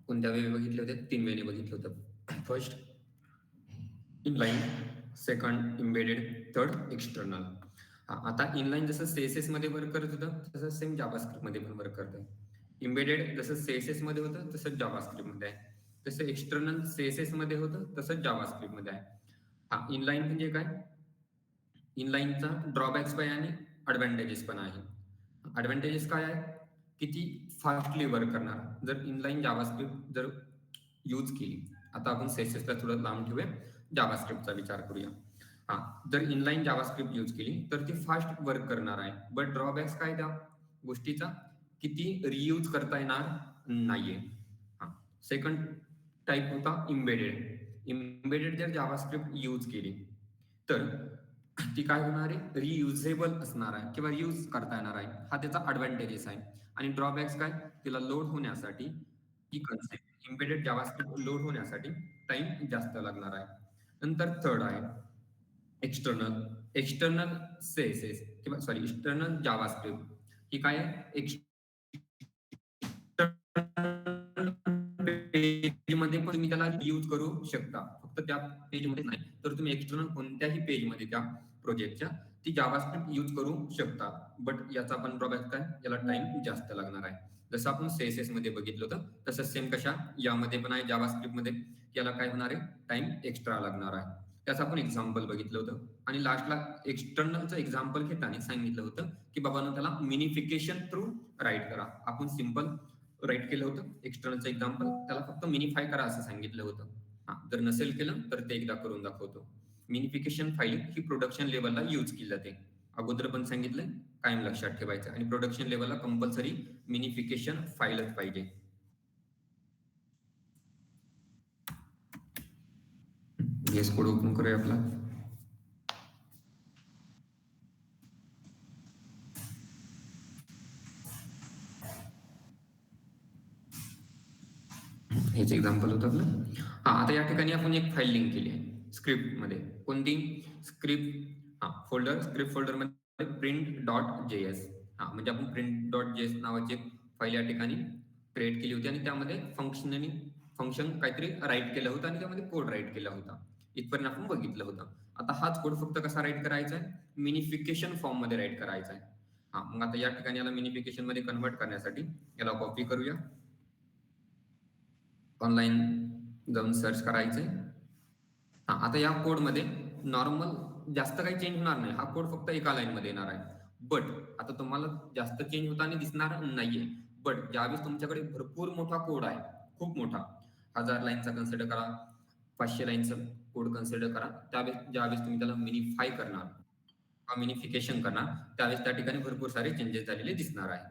कोणत्या वे बघितले होते? 3 वेने बघितलं होतं. First inline, second embedded, third external. आता इनलाईन जसं CSS मध्ये वर्क करत होतं तसं सेम जावास्क्रिप्ट मध्ये पण वर्क करतंय. एम्बेडेड जसं CSS मध्ये होतं तसंच जावास्क्रिप्ट मध्ये आहे. तसं एक्सटर्नल CSS मध्ये होतं तसंच जावास्क्रिप्ट मध्ये आहे. इनलाईन म्हणजे काय? इनलाईनचा ड्रॉबॅक्स पण आहे आणि ॲडव्हांटेजेस पण आहे. ॲडव्हांटेजेस काय आहे? किती फास्टली वर्क करणार. जर इनलाईन जावास्क्रिप्ट जर यूज केली, आता आपण CSSला थोडं लांब ठेवूया, जावास्क्रिप्टचा विचार करूया. जर इनलाईन जावास्क्रिप्ट यूज केली तर ती फास्ट वर्क करणार आहे. बट ड्रॉबॅक्स काय त्या गोष्टीचा? किती रियूज करता येणार नाहीये. सेकंड टाईप होता एम्बेडेड. एम्बेडेड जर जावास्क्रिप्ट यूज केली तर ती काय होणार आहे? रियुजेबल असणार आहे किंवा यूज करता येणार आहे. हा त्याचा ॲडव्हांटेजेस आहे. आणि ड्रॉबॅक्स काय? तिला लोड होण्यासाठी ही कन्सेप्ट एम्बेडेड जावास्क्रिप्ट लोड होण्यासाठी टाइम जास्त लागणार आहे. नंतर थर्ड आहे एक्सटर्नल. एक्सटर्नल CSS किंवा सॉरी एक्सटर्नल जावास्क्रिप्ट ही काय आहे? पेजमध्ये पण तुम्ही त्याला यूज करू शकता. फक्त त्या पेजमध्ये नाही, तर तुम्ही एक्सटर्नल कोणत्याही पेजमध्ये त्या प्रोजेक्टच्या ती जावास्क्रिप्ट यूज करू शकता. बट याचा पण ड्रॉबॅक काय? याला टाइम जास्त लागणार आहे. जसं आपण CSS मध्ये बघितलं होतं तसं सेम कशा यामध्ये पण आहे जावास्क्रिप्टमध्ये. याला काय होणार आहे? टाइम एक्स्ट्रा लागणार आहे. त्याचं आपण एक्झाम्पल बघितलं होतं आणि लास्टला एक्सटर्नलचं एक्झाम्पल घेताना सांगितलं होतं की बाबांनो त्याला मिनिफिकेशन थ्रू राईट करा. आपण सिंपल राईट केलं होतं एक्सटर्नलचं एक्झाम्पल, त्याला फक्त मिनिफाय करा असं सांगितलं होतं. जर नसेल केलं तर ते एकदा करून दाखवतो. मिनिफिकेशन फाईल ही प्रोडक्शन लेवलला यूज केली जाते. अगोदर पण सांगितलंय, कायम लक्षात ठेवायचं आणि प्रोडक्शन लेवलला कंपल्सरी मिनिफिकेशन फाईलच पाहिजे. VS कोड ओपन करूया आपला. हेच एक्झाम्पल होतं आपलं. आता या ठिकाणी आपण एक फाईल लिंक केली आहे स्क्रिप्टमध्ये. कोणती? स्क्रिप्ट फोल्डर, स्क्रिप्ट फोल्डरमध्ये print.js. म्हणजे आपण print.js नावाची एक फाईल या ठिकाणी क्रिएट केली होती आणि त्यामध्ये फंक्शन काहीतरी राईट केलं होतं आणि त्यामध्ये कोड राईट केला होता. इथपर्यंत आपण बघितलं होतं. आता हाच कोड फक्त कसा राईट करायचा आहे? मिनिफिकेशन फॉर्ममध्ये राईट करायचा आहे. मग आता या ठिकाणी याला मिनिफिकेशन मध्ये कन्वर्ट करण्यासाठी याला कॉपी करूया. ऑनलाईन जाऊन सर्च करायचंय. आता या कोडमध्ये नॉर्मल जास्त काही चेंज होणार नाही. हा कोड फक्त एका लाईनमध्ये येणार आहे. बट आता तुम्हाला जास्त चेंज होताना दिसणार नाहीये. बट ज्यावेळेस तुमच्याकडे भरपूर मोठा कोड आहे, खूप मोठा, 1000 लाईनचा कन्सिडर करा, 500 लाईनचा कोड कन्सिडर करा, त्यावेळेस ज्यावेळेस तुम्ही त्याला मिनिफाय करणार, मिनिफिकेशन करणार, त्यावेळेस त्या ठिकाणी भरपूर सारे चेंजेस झालेले दिसणार आहे.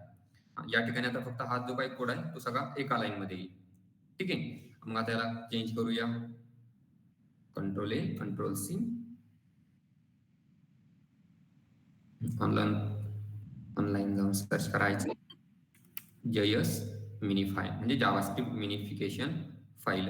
या ठिकाणी आता फक्त हा जो काही कोड आहे तो सगळा एका लाईनमध्ये येईल. ठीक आहे. मग आता याला चेंज करूया. Control A, control C. Online जाऊन सर्च करायचं JS मिनिफाय म्हणजे जावास्क्रिप्ट मिनिफिकेशन फाईल.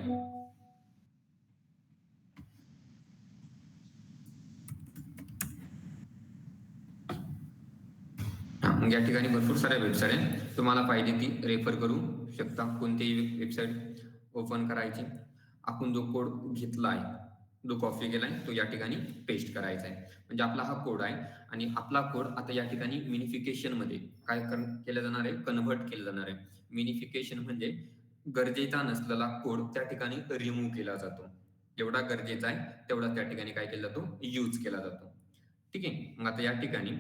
मग या ठिकाणी भरपूर साऱ्या वेबसाईट आहेत. तुम्हाला पाहिजे ती रेफर करू शकता. कोणतीही वेबसाईट ओपन करायची. आपण जो कोड घेतला आहे, जो कॉपी केलाय, तो या ठिकाणी पेस्ट करायचा आहे. म्हणजे आपला हा कोड आहे आणि आपला कोड आता या ठिकाणी मिनिफिकेशन मध्ये काय केलं जाणार आहे? कन्व्हर्ट केलं जाणार आहे. मिनिफिकेशन म्हणजे गरजेचा नसलेला कोड त्या ठिकाणी रिमूव्ह केला जातो. जेवढा गरजेचा आहे तेवढा त्या ठिकाणी काय केला जातो? यूज केला जातो. ठीक आहे. मग आता या ठिकाणी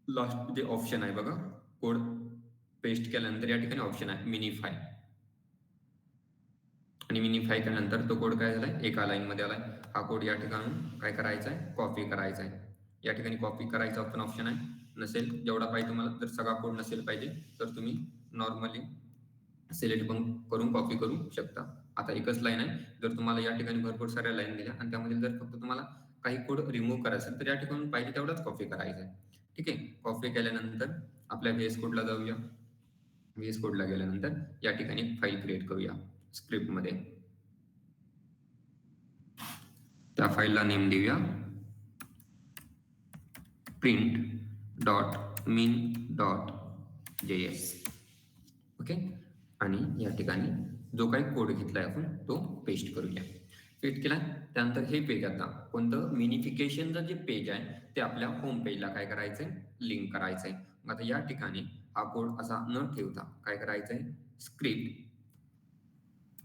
लास्ट जे ऑप्शन आहे बघा, कोड पेस्ट केल्यानंतर या ठिकाणी ऑप्शन आहे मिनिफाय. आणि मिनिफाय केल्यानंतर तो कोड काय झालाय? एका लाईन मध्ये आलाय. हा कोड या ठिकाणी काय करायचा आहे? कॉपी करायचा आहे. या ठिकाणी कॉपी करायचा पण ऑप्शन आहे. नसेल जेवढा पाहिजे तुम्हाला, जर सगळा कोड नसेल पाहिजे तर तुम्ही नॉर्मली सिलेक्ट पण करून कॉपी करू शकता. आता एकच लाईन आहे. जर तुम्हाला या ठिकाणी भरपूर साऱ्या लाईन दिल्या आणि त्यामध्ये जर फक्त तुम्हाला काही कोड रिमूव्ह करायचा असेल तर या ठिकाणी पाहिजे तेवढाच कॉपी करायचा आहे. ठीक आहे. कॉपी केल्यानंतर आपल्या VS कोडला जाऊया. VS कोडला गेल्यानंतर या ठिकाणी फाईल क्रिएट करूया स्क्रिप्टमध्ये. त्या फाईलला नेम देऊया print.min.js. ओके. आणि या ठिकाणी जो काही कोड घेतलाय आपण तो पेस्ट करूया. पेस्ट केला. त्यानंतर हे पेज आता कोणतं मिनिफिकेशनचं जे पेज आहे ते आपल्या होम पेजला काय करायचंय, लिंक करायचंय. मग आता या ठिकाणी हा कोड असा न ठेवता काय करायचंय, स्क्रिप्ट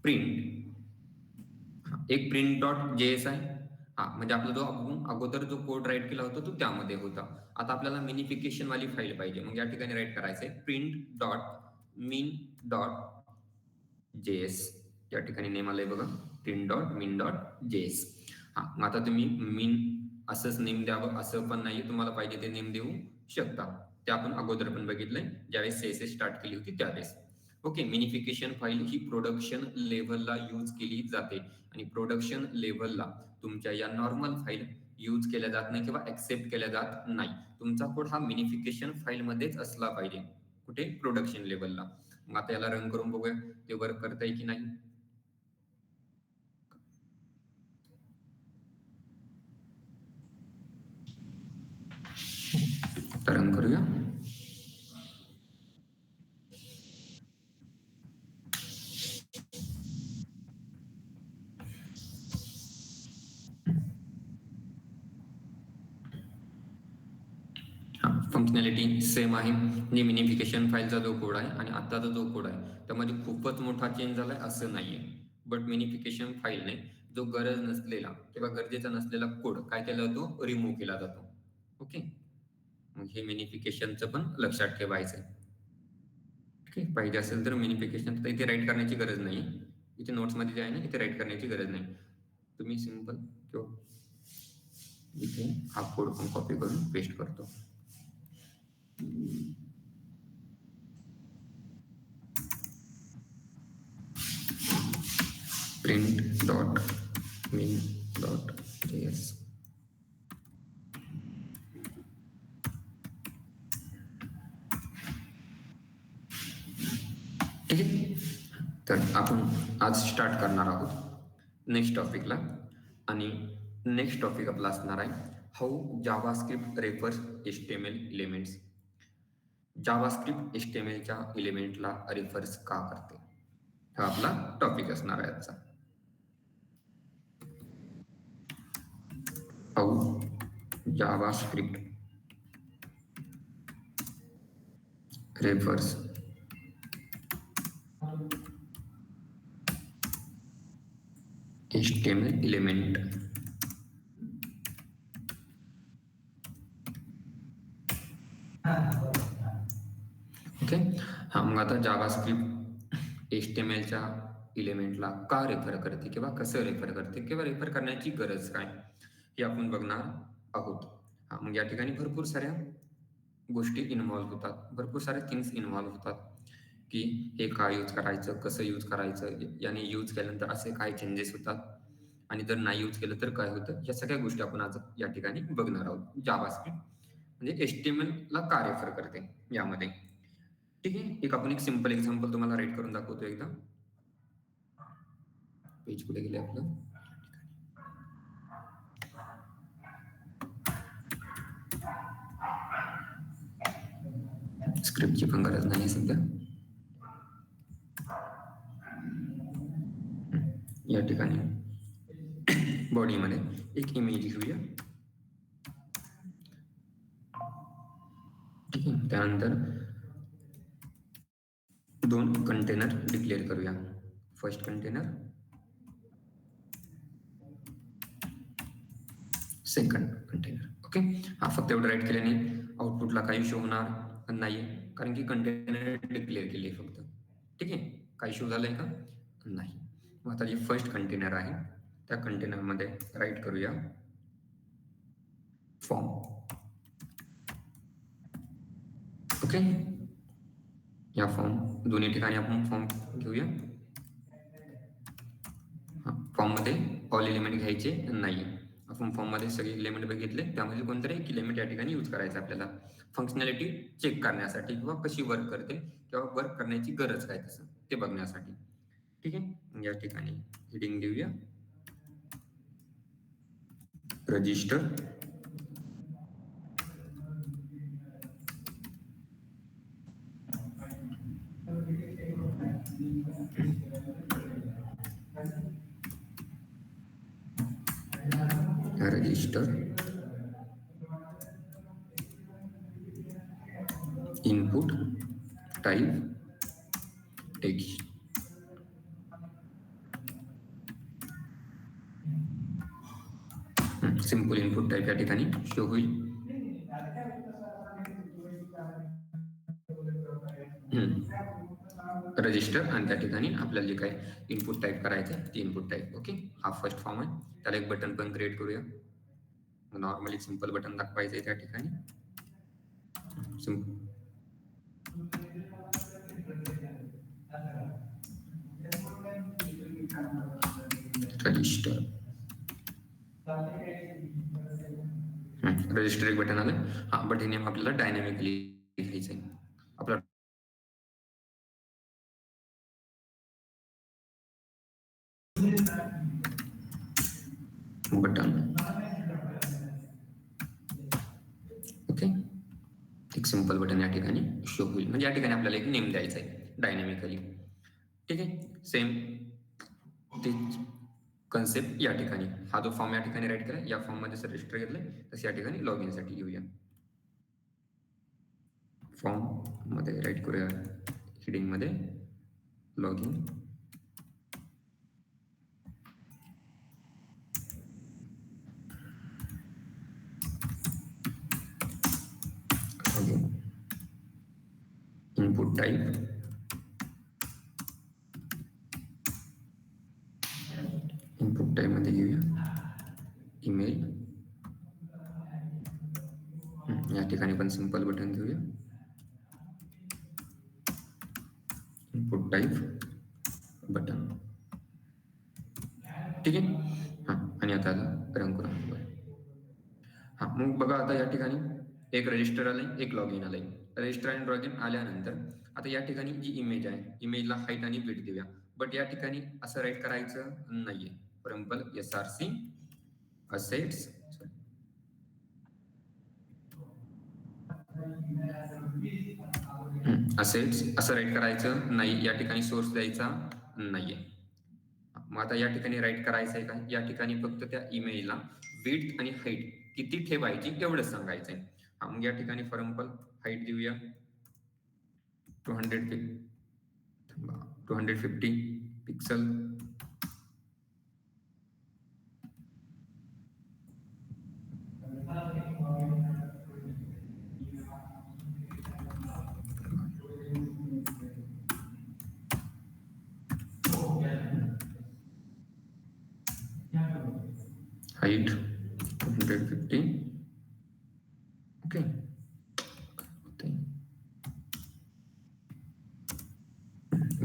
प्रिंट एक प्रिंट डॉट जेएस आहे. म्हणजे आपला जो आपण अगोदर जो कोड राईट केला होता तो त्यामध्ये होता. आता आपल्याला मिनिफिकेशन वाली फाईल पाहिजे. मग या ठिकाणी राईट करायचंय प्रिंट डॉट मिन डॉट जेएस. या ठिकाणी नेम आलंय बघा, प्रिंट डॉट मिन डॉट जेएस. मग आता तुम्ही मिन असंच नेम द्यावं असं पण नाही, तुम्हाला पाहिजे ते नेम देऊ शकता. ते आपण अगोदर पण बघितलंय ज्यावेळेस सीएसएस स्टार्ट केली होती त्यावेळेस. ओके, मिनिफिकेशन फाईल ही प्रोडक्शन लेव्हलला यूज केली जाते आणि प्रोडक्शन लेव्हलला तुमच्या या नॉर्मल फाईल यूज केल्या जात नाही किंवा ऍक्सेप्ट केल्या जात नाही. तुमचा कोड हा मिनिफिकेशन फाईलमध्येच असला पाहिजे. कुठे, प्रोडक्शन लेव्हलला. मग आता याला रन करून बघूया ते वर्क करतंय की नाही. रन करूया. फंक्शनॅलिटी सेम आहे. म्हणजे मिनिफिकेशन फाईलचा जो कोड आहे आणि आत्ताचा जो कोड आहे त्यामध्ये खूपच मोठा चेंज झालाय असं नाहीये. बट मिनिफिकेशन फाईलने जो गरज नसलेला किंवा गरजेचा नसलेला कोड काय केला जातो, रिमूव्ह केला जातो. ओके, मग हे मिनिफिकेशनचं पण लक्षात ठेवायचं आहे. ठीक आहे, पाहिजे असेल तर मिनिफिकेशन तर इथे राईट करण्याची गरज नाही. इथे नोट्समध्ये जे आहे ना इथे राईट करण्याची गरज नाही. तुम्ही सिंपल किंवा इथे हा कोड पण कॉपी करून पेस्ट करतो. प्रिंट डॉट मिन डॉट जेएस. ठीक आहे, तर आपण आज स्टार्ट करणार आहोत नेक्स्ट टॉपिकला. आणि नेक्स्ट टॉपिक आपला असणार आहे how JavaScript refers HTML elements. JavaScript एचटीएमएलच्या एलिमेंटला रेफर्स का करते, हा आपला टॉपिक असणार आहे आजचा. How JavaScript refers HTML element. Okay, मग आता जावास्क्रिप्ट HTMLच्या एलिमेंटला का रेफर करते किंवा कसं रेफर करते किंवा रेफर करण्याची गरज काय हे आपण बघणार आहोत. मग या ठिकाणी भरपूर साऱ्या गोष्टी इन्व्हॉल्व्ह होतात, भरपूर साऱ्या थिंग्स इन्व्हॉल्व्ह होतात की हे काय यूज करायचं, कसं यूज करायचं, याने यूज केल्यानंतर असे काय चेंजेस होतात आणि जर नाही यूज केलं तर काय होतं, या सगळ्या गोष्टी आपण आज या ठिकाणी बघणार आहोत. जावास्क्रिप्ट म्हणजे HTML ला का रेफर करते यामध्ये. ठीक आहे, आपण एक सिंपल एक्झाम्पल तुम्हाला राईट करून दाखवतो एकदा. पेज कुठे गेले आपलं, स्क्रिप्टची पण गरज नाही सध्या. या ठिकाणी बॉडीमध्ये एक इमेज घेऊया. ठीक आहे, त्यानंतर दोन कंटेनर डिक्लेअर करूया. First container, second container. Okay, फक्त एवढं राईट केल्याने आउटपुटला काही इश्यू होणार नाही, कारण की कंटेनर डिक्लेअर केली फक्त. ठीक आहे, काही इश्यू झालाय का, नाही. मग आता जे फर्स्ट कंटेनर आहे त्या कंटेनरमध्ये राईट करूया फॉर्म. ओके, या फॉर्म दोन्ही ठिकाणी आपण फॉर्म घेऊया. फॉर्म मध्ये ऑल एलिमेंट घ्यायचे नाही. आपण फॉर्म मध्ये सगळे एलिमेंट बघितले, त्यामध्ये कोणतरी एक एलिमेंट या ठिकाणी यूज करायचं आपल्याला फंक्शनॅलिटी चेक करण्यासाठी किंवा कशी वर्क करते किंवा वर्क करण्याची गरज काय तसं ते बघण्यासाठी. ठीक आहे, या ठिकाणी हेडिंग देऊया register. Register input type text. Simple input type या ठिकाणी शो होईल. रजिस्टर आणि त्या ठिकाणी आपल्याला जे काय इनपुट टाइप करायचं ते इनपुट टाइप. ओके, हा फर्स्ट फॉर्म आहे. त्याला एक बटन पण क्रिएट करूया. नॉर्मली सिंपल बटन दाखवायचं आहे त्या ठिकाणी. रजिस्टर रजिस्टर एक बटन आलं. हा, बट हे नेम आपल्याला डायनॅमिकली लिहायचं आहे. आपला बटन. ओके, एक सिंपल बटन या ठिकाणी शो होईल. म्हणजे या ठिकाणी आपल्याला एक नेम द्यायचा आहे डायनॅमिकली. ठीक आहे, सेम तेच कन्सेप्ट या ठिकाणी. हा जो फॉर्म या ठिकाणी राईट करा, या फॉर्म मध्ये रजिस्टर घेतलंय तसं या ठिकाणी लॉग इन साठी घेऊया. फॉर्म मध्ये राईट करूया, हेडिंग मध्ये लॉग इन. इनपुट टाइप मध्ये घेऊया ईमेल. या ठिकाणी पण सिंपल बटन घेऊया. Input type button. ठीक आहे. हा, आणि आता रन करू. हा, मग बघा आता या ठिकाणी एक रजिस्टर आलंय, एक लॉग इन आलंय. रजिस्टर आणि लॉग इन आल्यानंतर आता या ठिकाणी जी इमेज आहे, इमेजला हाईट आणि विड्थ देऊया. बट या ठिकाणी असं राईट करायचं नाहीये. फॉर एक्झाम्पल SRC असेट्स असं राईट करायचं नाही. या ठिकाणी सोर्स द्यायचा नाहीये. मग आता या ठिकाणी राईट करायचं आहे का? या ठिकाणी फक्त त्या इमेजला विड्थ आणि हाईट किती ठेवायची एवढंच सांगायचंय. मग या ठिकाणी फॉर एक्झाम्पल हाईट देऊया 250 pixel. Height 250. Okay,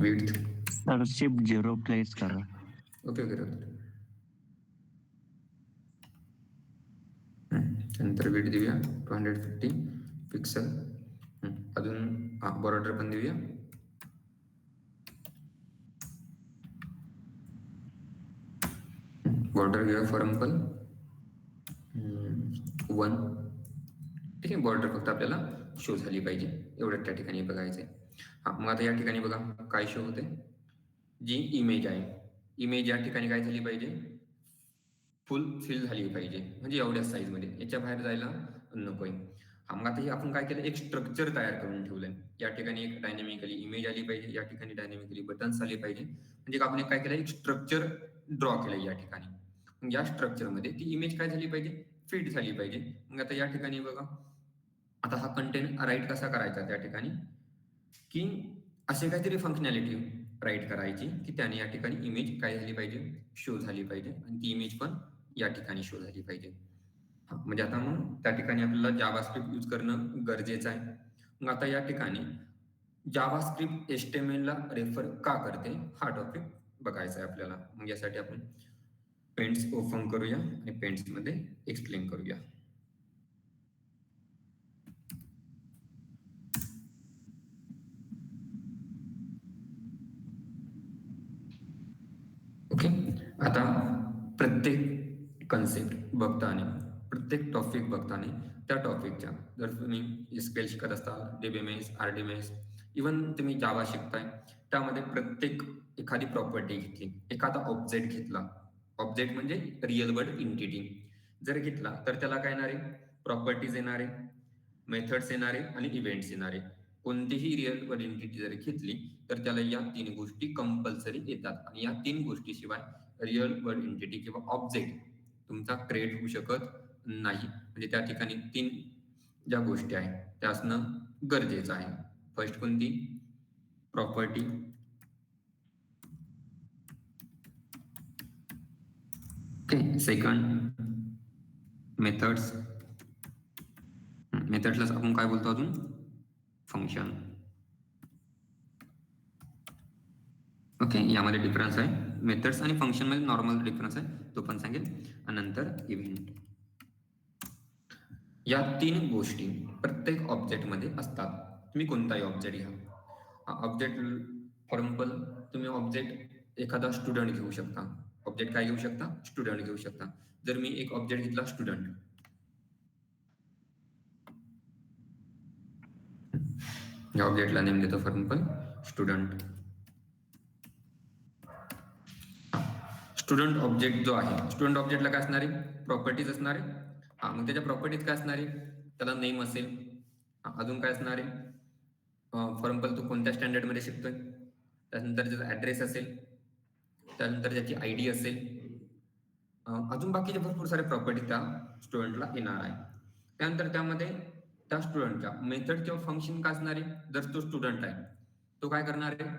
width sir shift 0 place करा. Okay okay. नंतर विड्थ देऊया 250 पिक्सल. अजून बॉर्डर पण देऊया. बॉर्डर घेऊया फॉर एक्झाम्पल 1. ठीक आहे, बॉर्डर फक्त आपल्याला शो झाली पाहिजे एवढं त्या ठिकाणी बघायचंय. मग आता या ठिकाणी बघा काय शो होते. जी इमेज आहे, इमेज या ठिकाणी काय झाली पाहिजे, फुल फिल झाली पाहिजे. म्हणजे एवढ्या साईज मध्ये, याच्या बाहेर जायला नकोय. मग आता हे आपण काय केलं, एक स्ट्रक्चर तयार करून ठेवलंय. या ठिकाणी एक डायनॅमिकली इमेज आली पाहिजे, या ठिकाणी डायनॅमिकली बटन्स आले पाहिजे. म्हणजे आपण काय केलं, एक स्ट्रक्चर ड्रॉ केलं या ठिकाणी. मग या स्ट्रक्चर मध्ये ती इमेज काय झाली पाहिजे, फिट झाली पाहिजे. मग आता या ठिकाणी बघा, आता हा कंटेंट राईट कसा करायचा त्या ठिकाणी, की असे काहीतरी फंक्शनॅलिटी राईट करायची की त्याने या ठिकाणी इमेज काय झाली पाहिजे, शो झाली पाहिजे. आणि ती इमेज पण या ठिकाणी शो झाली पाहिजे. म्हणजे आता मग त्या ठिकाणी आपल्याला जावास्क्रिप्ट यूज करणं गरजेचं आहे. मग आता या ठिकाणी जावास्क्रिप्ट HTML ला रेफर का करते हा टॉपिक बघायचा आहे आपल्याला. मग यासाठी आपण पेंट्स ओपन करूया आणि पेंट्स मध्ये एक्सप्लेन करूया. ओके, आता प्रत्येक कन्सेप्ट बघताना, प्रत्येक टॉपिक बघताना त्या टॉपिकच्या, जर तुम्ही SQL शिकत असताल, DBMS, RDMS, इवन तुम्ही जावा शिकताय, त्यामध्ये प्रत्येक एखादी प्रॉपर्टी घेतली, एखादा ऑब्जेक्ट घेतला. ऑब्जेक्ट म्हणजे रिअल वर्ल्ड एंटिटी. जर घेतला तर त्याला काय येणार आहे, प्रॉपर्टीज येणार आहे, मेथड्स येणार आहे आणि इव्हेंट्स येणार आहे. कोणतीही रिअल वर्ल्ड एंटिटी जर घेतली तर त्याला या 3 गोष्टी कंपल्सरी येतात आणि या 3 गोष्टीशिवाय रिअल वर्ल्ड एंटिटी किंवा ऑब्जेक्ट तुमचा क्रिएट होऊ शकत नाही. म्हणजे त्या ठिकाणी 3 ज्या गोष्टी आहेत त्या असणं गरजेचं आहे. फर्स्ट कोणती, प्रॉपर्टी, ओके. सेकंड मेथड्स, मेथड्सला आपण काय बोलतो अजून, फंक्शन. ओके, यामध्ये डिफरन्स आहे, मेथड्स आणि फंक्शन मध्ये नॉर्मल डिफरन्स आहे, तो पण सांगेल. आणि नंतर इव्हेंट. या 3 गोष्टी प्रत्येक ऑब्जेक्ट मध्ये असतात. तुम्ही कोणताही ऑब्जेक्ट घ्या, ऑब्जेक्ट फॉर एक्झाम्पल तुम्ही ऑब्जेक्ट एखादा स्टुडंट घेऊ शकता. ऑब्जेक्ट काय घेऊ शकता, स्टुडंट घेऊ शकता. जर मी एक ऑब्जेक्ट घेतला स्टुडंट, या ऑब्जेक्टला नेम देतो for example student. Student object जो आहे, स्टुडंट ऑब्जेक्टला काय असणार आहे, प्रॉपर्टीज असणार आहे. मग त्याच्या प्रॉपर्टीज काय असणार आहे, त्याला नेम असेल. अजून काय असणार आहे, फॉर एक्झाम्पल तो कोणत्या स्टँडर्ड मध्ये शिकतोय, त्यानंतर त्याचा ऍड्रेस असेल, त्यानंतर त्याची आयडी असेल, अजून बाकीचे भरपूर सारे प्रॉपर्टी त्या स्टुडंटला येणार आहे. त्यानंतर त्यामध्ये त्या स्टुडंटच्या मेथड किंवा फंक्शन काय असणार आहे, जर तो स्टुडंट आहे तो काय करणार आहे,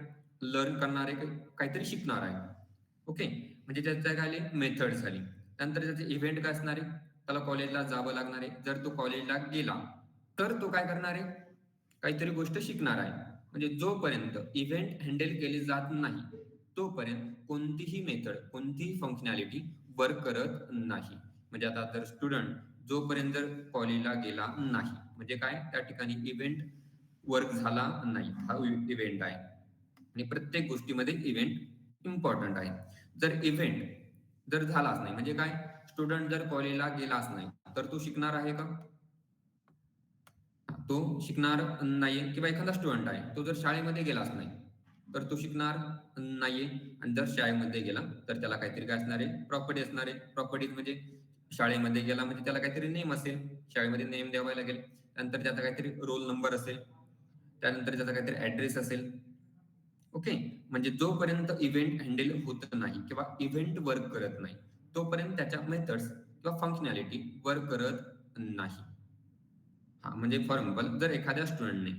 लर्न करणार आहे, काहीतरी शिकणार आहे. ओके, म्हणजे त्याच्या काय मेथड झाली. त्यानंतर त्याचे इव्हेंट काय असणार आहे, त्याला कॉलेजला जावं लागणार आहे. जर तो कॉलेजला गेला तर तो काय करणार आहे, काहीतरी गोष्ट शिकणार आहे. म्हणजे जोपर्यंत इव्हेंट हँडल केले जात नाही तोपर्यंत कोणतीही मेथड, कोणतीही फंक्शनॅलिटी वर्क करत नाही. म्हणजे आता जर स्टुडंट जोपर्यंत जर कॉलेजला गेला नाही म्हणजे काय, त्या ठिकाणी इव्हेंट वर्क झाला नाही, हा इव्हेंट आहे. आणि प्रत्येक गोष्टीमध्ये इव्हेंट इम्पॉर्टंट आहे. जर इव्हेंट जर झालाच नाही म्हणजे काय, स्टुडंट जर कॉलेजला गेलाच नाही तर तो शिकणार आहे का, तो शिकणार नाहीये. किंवा एखादा स्टुडंट आहे तो जर शाळेमध्ये गेलाच नाही तर तो शिकणार नाहीये. आणि जर शाळेमध्ये गेला तर त्याला काहीतरी काय असणार आहे, प्रॉपर्टी असणार आहे. प्रॉपर्टीज म्हणजे शाळेमध्ये गेला म्हणजे त्याला काहीतरी नेम असेल, शाळेमध्ये नेम द्यावा लागेल. त्यानंतर त्याचा काहीतरी रोल नंबर असेल, त्यानंतर त्याचा काहीतरी ऍड्रेस असेल. ओके, म्हणजे जोपर्यंत इव्हेंट हँडल होत नाही किंवा इव्हेंट वर्क करत नाही तोपर्यंत त्याच्या मेथड्स किंवा फंक्शनॅलिटी वर्क करत नाही. म्हणजे फॉर एक्झाम्पल जर एखाद्या स्टुडंटने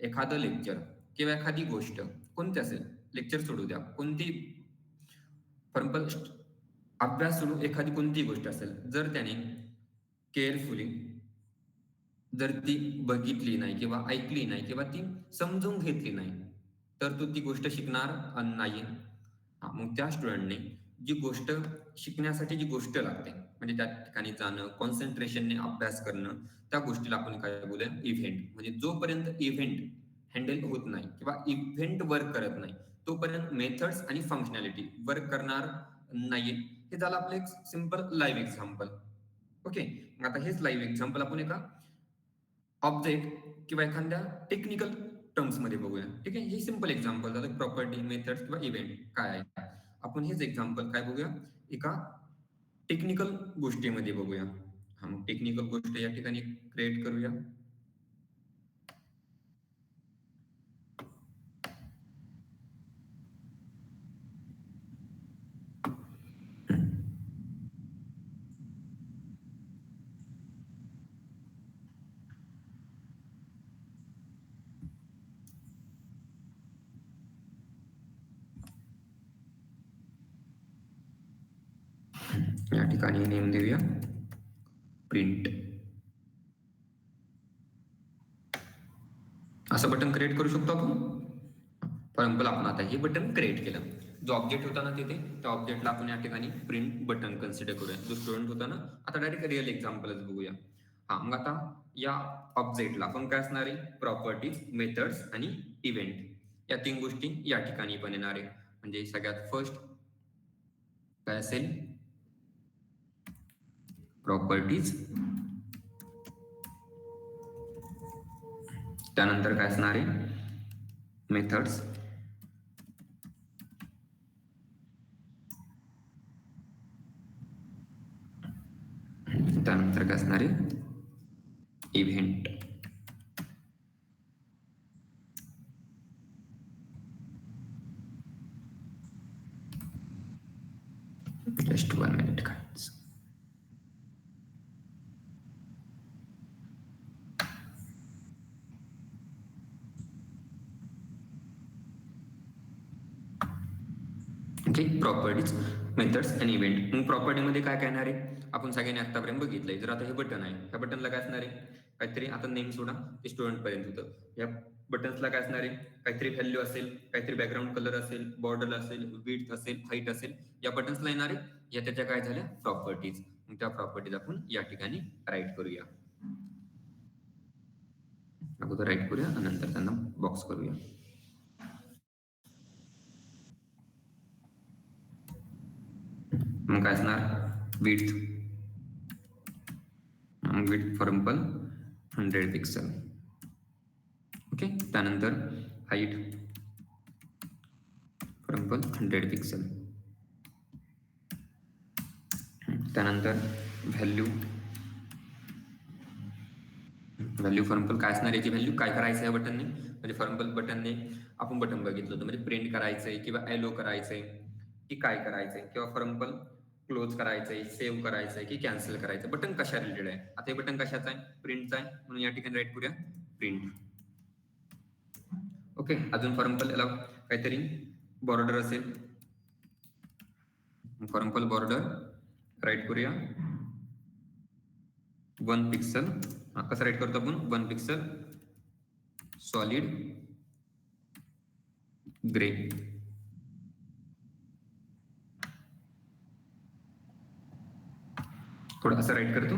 एखादं लेक्चर किंवा एखादी गोष्ट कोणती असेल, लेक्चर सोडू द्या, कोणती फॉर एक्झाम्पल अभ्यास सोडून एखादी कोणती गोष्ट असेल, जर त्याने केअरफुली जर ती बघितली नाही किंवा ऐकली नाही किंवा ती समजून घेतली नाही तर तो ती गोष्ट शिकणार नाहीये. मग त्या स्टुडंटने जी गोष्ट शिकण्यासाठी जी गोष्ट लागते म्हणजे त्या ठिकाणी जाणं, कॉन्सन्ट्रेशनने अभ्यास करणं, त्या गोष्टीला आपण काय बोलूया, इव्हेंट. म्हणजे जोपर्यंत इव्हेंट हँडल होत नाही किंवा इव्हेंट वर्क करत नाही तोपर्यंत मेथड्स आणि फंक्शनॅलिटी वर्क करणार नाहीये. हे झालं आपलं एक सिंपल लाईव्ह एक्झाम्पल. ओके, आता हेच लाईव्ह एक्झाम्पल आपण एका ऑब्जेक्ट किंवा एखाद्या टेक्निकल टर्म्स मध्ये बघूया. ठीक आहे, हे सिंपल एक्झाम्पल झालं, प्रॉपर्टी, मेथड्स किंवा इव्हेंट काय आहे. आपण हेच एक्झाम्पल काय बघूया, एका टेक्निकल गोष्टीमध्ये बघूया. मग टेक्निकल गोष्ट या ठिकाणी क्रिएट करूया. या ठिकाणी नेम देऊया प्रिंट. असं बटन क्रिएट करू शकतो आपण. फॉर एक्झाम्पल आपण आता हे बटन क्रिएट केलं, जो ऑब्जेक्ट होता ना तिथे त्या ऑब्जेक्टला आपण या ठिकाणी प्रिंट बटन कन्सिडर करूया. जो स्टुडंट होता ना, आता डायरेक्ट रिअल एक्झाम्पलच बघूया. मग आता या ऑब्जेक्टला आपण काय असणार आहे, प्रॉपर्टीज, मेथड्स आणि इव्हेंट या 3 गोष्टी या ठिकाणी पण येणार आहे. म्हणजे सगळ्यात फर्स्ट काय असेल, प्रॉपर्टीज. त्यानंतर काय असणार आहे, मेथड्स. त्यानंतर काय असणार आहे इव्हेंट. जस्ट 1 मिनिट काढायचं. ओके, प्रॉपर्टीज, मेथड्स आणि इव्हेंट. मग प्रॉपर्टीमध्ये काय येणार आहे आपण सगळ्यांनी आतापर्यंत बघितलंय. जर आता हे बटन आहे, ह्या बटनला काय असणार आहे काहीतरी, आता नेम सोडा ते स्टुडंट पर्यंत होतं. या बटन्सला काय असणार आहे काहीतरी व्हॅल्यू असेल, काहीतरी बॅकग्राऊंड कलर असेल, बॉर्डर असेल, विड्थ असेल, हाईट असेल. या बटन्सला येणार आहे या त्याच्या काय झाल्या प्रॉपर्टीज. मग त्या प्रॉपर्टीज आपण या ठिकाणी राईट करूया. अगोदर राईट करूया आणि नंतर त्यांना बॉक्स करूया. मग काय असणार width, width for example 100 pixel. Okay, त्यानंतर हाईट फॉर एक्झाम्पल 100 पिक्सल. त्यानंतर व्हॅल्यू, व्हॅल्यू फॉर एक्झाम्पल काय असणार याची व्हॅल्यू, काय करायचं आहे बटनने, म्हणजे फॉर एक्झाम्पल बटनने आपण बटन बघितलं होतं म्हणजे प्रिंट करायचंय किंवा एलो करायचंय की काय करायचंय, किंवा फॉर एक्झाम्पल क्लोज करायचंय, सेव्ह करायचंय की कॅन्सल करायचं. बटन कशा रिलेटेड आहे. आता हे बटन कशाचं आहे प्रिंटचं आहे म्हणून या ठिकाणी राईट करूया प्रिंट. ओके, अजून फॉर एक्झाम्पल याला काहीतरी बॉर्डर असेल, फॉर एक्झाम्पल बॉर्डर राईट करूया 1 पिक्सल. कसं राईट करतो आपण 1 पिक्सल सॉलिड ग्रे. थोडं असं राईट करतो.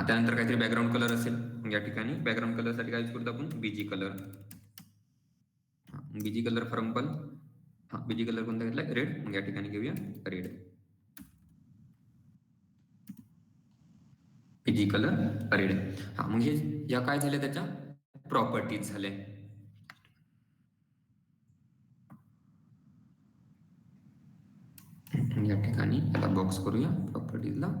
त्यानंतर काहीतरी बॅकग्राऊंड कलर असेल, या ठिकाणी बॅकग्राऊंड कलर साठी काय यूज करतो आपण BG colour. BG colour for example BG colour कोणता घेतला रेड, मग या ठिकाणी घेऊया रेड. BG colour red. मग हे या काय झाल्या त्याच्या प्रॉपर्टीज झाल्या. या ठिकाणी याला बॉक्स करूया प्रॉपर्टीजला.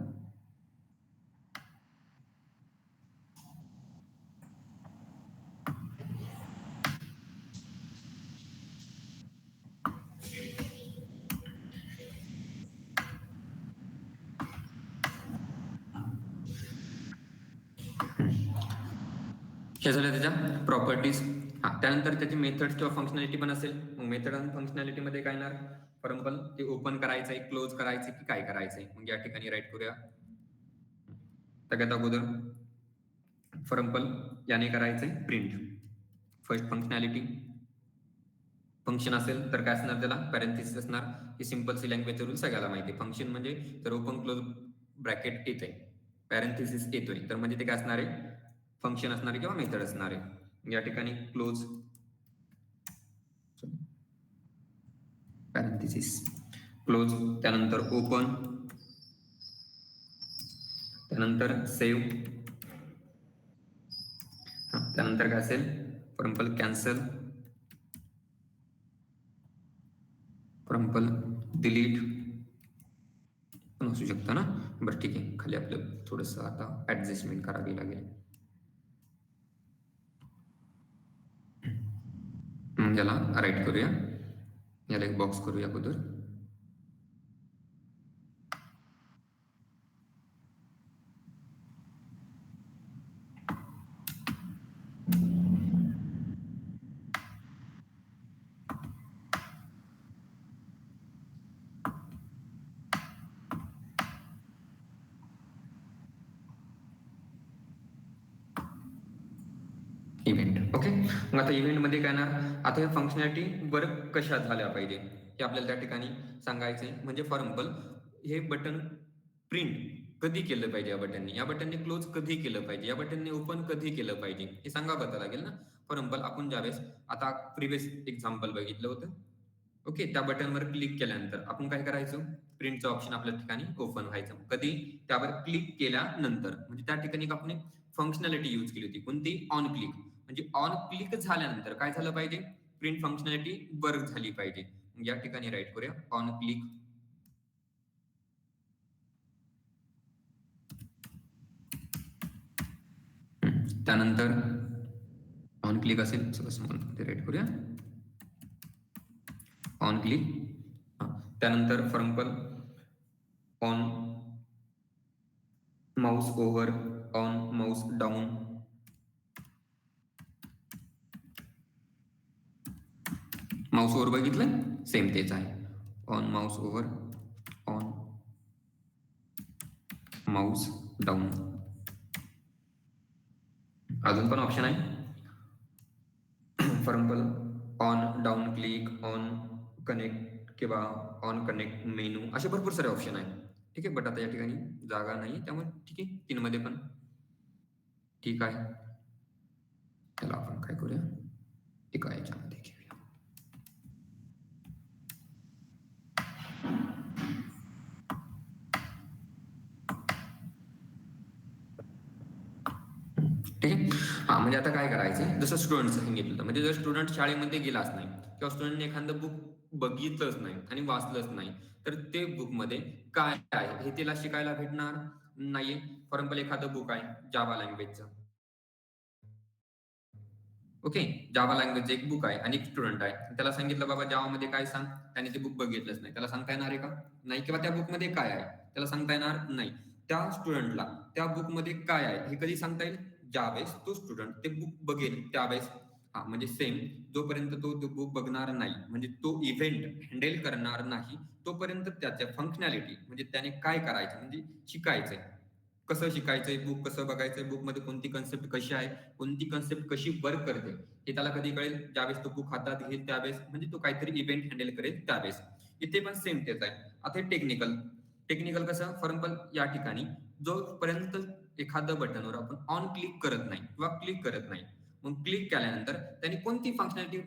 हे झालं त्याच्या प्रॉपर्टीज. त्यानंतर त्याची मेथड किंवा फंक्शनॅलिटी पण असेल. मग मेथड आणि फंक्शनॅलिटी मध्ये काय येणार फॉर एक्झाम्पल ते ओपन करायचंय, क्लोज करायचंय की काय करायचंय. मग या ठिकाणी राईट करूया सगळ्यात अगोदर फॉर एक्झाम्पल याने करायचंय प्रिंट. फर्स्ट फंक्शनॅलिटी, फंक्शन असेल तर काय असणार त्याला पॅरेंथेसिस असणार. ही सिंपल सी लँग्वेज रूल सगळ्याला माहिती आहे. फंक्शन म्हणजे तर ओपन क्लोज ब्रॅकेट येते, पॅरेंथेसिस येतोय तर म्हणजे ते काय असणार आहे फंक्शन असणार आहे किंवा मेथड असणार आहे. या ठिकाणी क्लोज पॅरेंथेसिस क्लोज, त्यानंतर ओपन, त्यानंतर सेव्ह, त्यानंतर काय असेल for example cancel, for example delete पण असू शकतं ना. बरं ठीक आहे, खाली आपलं थोडंसं आता ऍडजस्टमेंट करावी लागेल. याला राईट करूया, याला एक बॉक्स करूया अगोदर. इव्हेंट. ओके, मग आता इव्हेंट मध्ये काय ना, आता या फंक्शनॅलिटी वर्क कशा झाल्या पाहिजे हे आपल्याला त्या ठिकाणी सांगायचंय. म्हणजे फॉर एक्झाम्पल हे बटन प्रिंट कधी केलं पाहिजे, या बटनने, या बटनने क्लोज कधी केलं पाहिजे, या बटनने ओपन कधी केलं पाहिजे हे सांगावं लागेल ना. फॉर एक्झाम्पल आपण ज्यावेळेस आता प्रिव्हियस एक्झाम्पल बघितलं होतं. ओके, त्या बटनवर क्लिक केल्यानंतर आपण काय करायचं प्रिंटचं ऑप्शन आपल्या ठिकाणी ओपन व्हायचं. कधी त्यावर क्लिक केल्यानंतर, म्हणजे त्या ठिकाणी आपण फंक्शनॅलिटी यूज केली होती कोणती ऑन क्लिक. म्हणजे ऑन क्लिक झाल्यानंतर काय झालं पाहिजे प्रिंट फंक्शनॅलिटी वर्क झाली पाहिजे. या ठिकाणी राईट करूया ऑन क्लिक. त्यानंतर ऑन क्लिक असेल, स्मॉल राईट करूया ऑन क्लिक. त्यानंतर for example on mouse over, on mouse down, mouse over बघितलं, सेम तेच आहे. On mouse over, on mouse down. अजून पण ऑप्शन आहे for example on down click, on connect किंवा ऑन कनेक्ट मेनू, असे भरपूर सारे ऑप्शन आहेत. ठीक आहे, बट आता या ठिकाणी जागा नाही, त्यामुळे ठीक आहे, 3 मध्ये पण ठीक आहे. त्याला आपण काय करूया, एका याच्यामध्ये घेऊया. ठीक आहे. हा, म्हणजे आता काय करायचं, जसं स्टुडंटचं सांगितलं होतं, म्हणजे जर स्टुडंट शाळेमध्ये गेलाच नाही किंवा स्टुडंटने एखादं बुक बघितलंच नाही आणि वाचलंच नाही, तर ते बुकमध्ये काय आहे हे त्याला शिकायला भेटणार नाहीये. फॉर एक्झाम्पल एखादं बुक आहे जावा लँग्वेजचं. ओके, जावा लँग्वेजचं एक बुक आहे आणि एक स्टुडंट आहे, त्याला सांगितलं बाबा जावामध्ये काय सांग, त्याने ते बुक बघितलंच नाही, त्याला सांगता येणार आहे का? नाही. किंवा त्या बुकमध्ये काय आहे त्याला सांगता येणार नाही. त्या स्टुडंटला त्या बुकमध्ये काय आहे हे कधी सांगता येईल, ज्यावेळेस तो स्टुडंट ते बुक बघेल त्यावेळेस. हा, म्हणजे सेम, जोपर्यंत तो बुक बघणार नाही, म्हणजे तो इव्हेंट हँडल करणार नाही, तोपर्यंत त्याच्या फंक्शनॅलिटी म्हणजे त्याने काय करायचं, म्हणजे शिकायचंय, कसं शिकायचंय, बुक कसं बघायचंय, बुकमध्ये कोणती कन्सेप्ट कशी आहे, कोणती कन्सेप्ट कशी वर्क करते, हे त्याला कधी कळेल, ज्यावेळेस तो बुक हातात घेईल त्यावेळेस, म्हणजे तो काहीतरी इव्हेंट हँडल करेल त्यावेळेस. इथे पण सेम तेच आहे. आता टेक्निकल, टेक्निकल कसं, फॉर एक्झाम्पल या ठिकाणी जोपर्यंत एखादं बटनवर आपण ऑन क्लिक करत नाही किंवा क्लिक करत नाही, मग क्लिक केल्यानंतर त्यांनी कोणती फंक्शनॅलिटी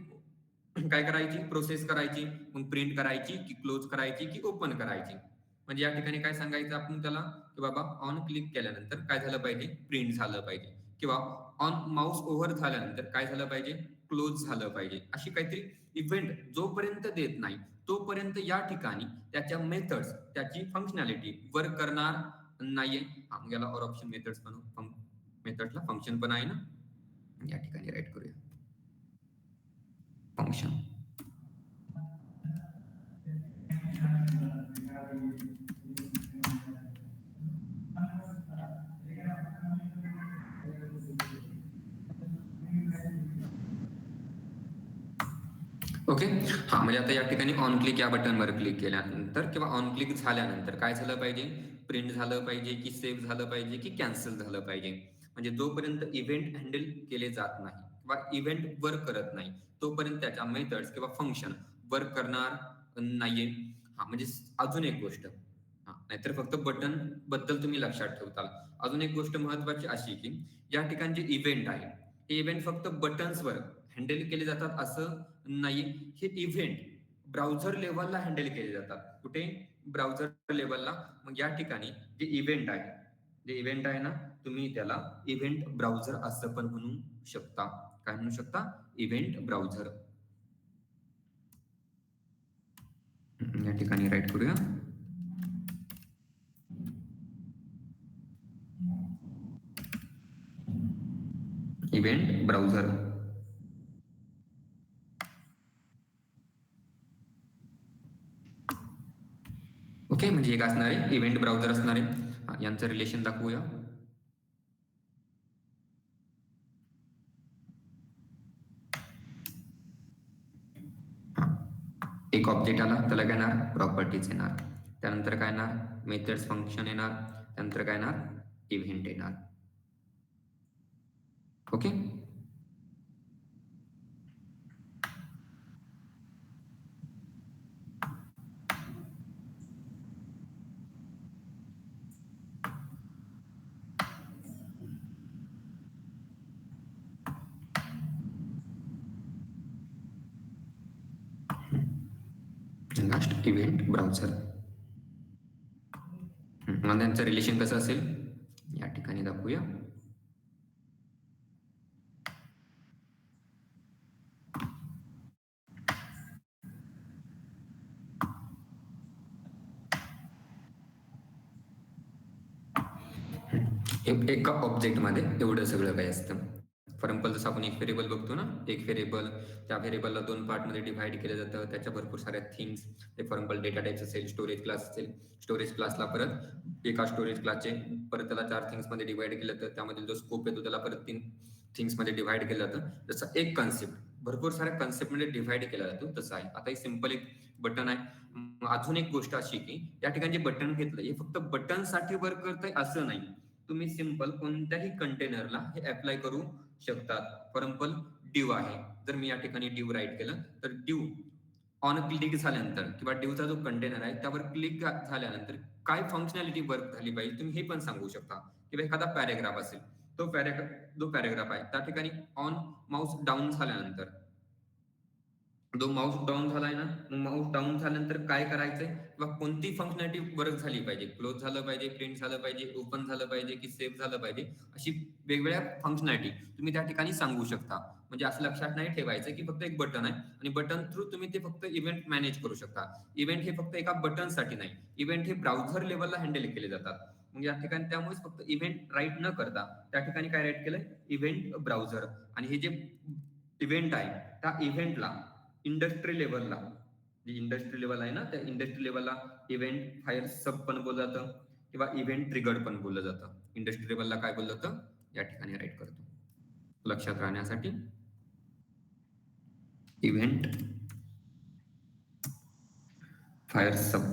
काय करायची, प्रोसेस करायची, मग प्रिंट करायची की क्लोज करायची की ओपन करायची. म्हणजे या ठिकाणी काय सांगायचं आपण त्याला, की बाबा ऑन क्लिक केल्यानंतर काय झालं पाहिजे, प्रिंट झालं पाहिजे, किंवा ऑन माउस ओव्हर झाल्यानंतर काय झालं पाहिजे, क्लोज झालं पाहिजे. अशी काहीतरी इव्हेंट जोपर्यंत देत नाही तोपर्यंत या ठिकाणी त्याच्या मेथड्स, त्याची फंक्शनॅलिटी वर्क करणार नाहीये. मग याला और ऑप्शन मेथड्स पण, मेथडला फंक्शन पण आहे ना, या ठिकाणी राईट करूया फंक्शन. ओके. हा, म्हणजे आता या ठिकाणी ऑन क्लिक या बटनवर क्लिक केल्यानंतर किंवा ऑन क्लिक झाल्यानंतर काय झालं पाहिजे, प्रिंट झालं पाहिजे की सेव्ह झालं पाहिजे की कॅन्सल झालं पाहिजे. म्हणजे जोपर्यंत इव्हेंट हँडल केले जात नाही किंवा इव्हेंट वर्क करत नाही, तोपर्यंत त्याच्या मेथड्स किंवा फंक्शन वर्क करणार नाहीये. हा, म्हणजे अजून एक गोष्ट, हा, नाहीतर फक्त बटन बद्दल तुम्ही लक्षात ठेवताल. अजून एक गोष्ट महत्वाची अशी की या ठिकाणी जे इव्हेंट आहे, हे इव्हेंट फक्त बटन्सवर हँडल केले जातात असं नाही. हे इव्हेंट ब्राउझर लेवलला हँडल केले जातात. कुठे, ब्राउझर लेवलला. मग या ठिकाणी जे इव्हेंट आहे, जे इव्हेंट आहे ना, तुम्ही त्याला इव्हेंट ब्राउझर असं पण म्हणू शकता. काय म्हणू शकता, इव्हेंट ब्राउझर. या ठिकाणी राईट करूया इव्हेंट ब्राउझर. ओके, म्हणजे एक असणार आहे इव्हेंट ब्राउझर असणार आहे. यांचं रिलेशन दाखवूया. एक ऑब्जेक्ट आला, त्याला काय येणार, प्रॉपर्टीज येणार. त्यानंतर काय येणार, मेथड्स फंक्शन येणार. त्यानंतर काय येणार, इव्हेंट येणार. ओके. Last event browser. मग त्यांचं रिलेशन कसं असेल या ठिकाणी दाखवूया. एका ऑब्जेक्टमध्ये एवढं सगळं काही असतं. फॉर एक्झाम्पल जसं आपण एक व्हेरिएबल बघतो ना, एक व्हेरिएबल, त्या व्हेरिएबलला 2 पार्टमध्ये डिव्हाइड केलं जातं. त्याच्या भरपूर साऱ्या things, for example data types असेल, स्टोरेज क्लास असेल, स्टोरेज क्लासला परत एका स्टोरेज क्लासचे परत त्याला 4 थिंग्समध्ये डिव्हाइड केलं जातं. त्यामधील जो स्कोप येतो त्याला परत 3 थिंग्समध्ये डिव्हाइड केलं जातं. जसं एक कन्सेप्ट भरपूर साऱ्या कन्सेप्टमध्ये डिव्हाइड केला जातो तसं आहे. आता हे सिंपल एक बटन आहे. अजून एक गोष्ट अशी की या ठिकाणी जे बटन घेतलं हे फक्त बटनसाठी वर्क करतंय असं नाही. तुम्ही सिंपल कोणत्याही कंटेनरला हे अप्लाय करू शकतात. फॉर एक्झाम्पल डिव आहे. जर मी या ठिकाणी डिव राईट केलं तर डिव ऑन क्लिक झाल्यानंतर किंवा डिवचा जो कंटेनर आहे त्यावर क्लिक झाल्यानंतर काय फंक्शनॅलिटी वर्क झाली पाहिजे तुम्ही हे पण सांगू शकता. किंवा एखादा पॅरेग्राफ असेल, तो पॅरेग्राफ आहे त्या ठिकाणी ऑन माऊस डाऊन झाल्यानंतर, जो माऊस डाऊन झालाय ना, मग माऊस डाऊन झाल्यानंतर काय करायचंय किंवा कोणती फंक्शनॅलिटी वर्क झाली पाहिजे, क्लोज झालं पाहिजे, प्रिंट झालं पाहिजे, ओपन झालं पाहिजे की सेव्ह झालं पाहिजे, अशी वेगवेगळ्या फंक्शनॅलिटी तुम्ही त्या ठिकाणी सांगू शकता. म्हणजे असं लक्षात नाही ठेवायचं की फक्त एक बटन आहे आणि बटन थ्रू तुम्ही ते फक्त इव्हेंट मॅनेज करू शकता. इव्हेंट हे फक्त एका बटनसाठी नाही, इव्हेंट हे ब्राउझर लेवलला हँडल केले जातात. मग या ठिकाणी त्यामुळेच फक्त इव्हेंट राईट न करता त्या ठिकाणी काय राईट केलंय, इव्हेंट ब्राउझर. आणि हे जे इव्हेंट आहे त्या इव्हेंटला इंडस्ट्री लेवलला, जी इंडस्ट्री लेवल आहे ना, त्या इंडस्ट्री लेवलला इव्हेंट फायर सब पण बोललं जातं किंवा इव्हेंट ट्रिगर्ड पण बोललं जातं. इंडस्ट्री लेवलला काय बोललं जातं या ठिकाणी राईट करतो लक्षात राहण्यासाठी. इव्हेंट फायर सब.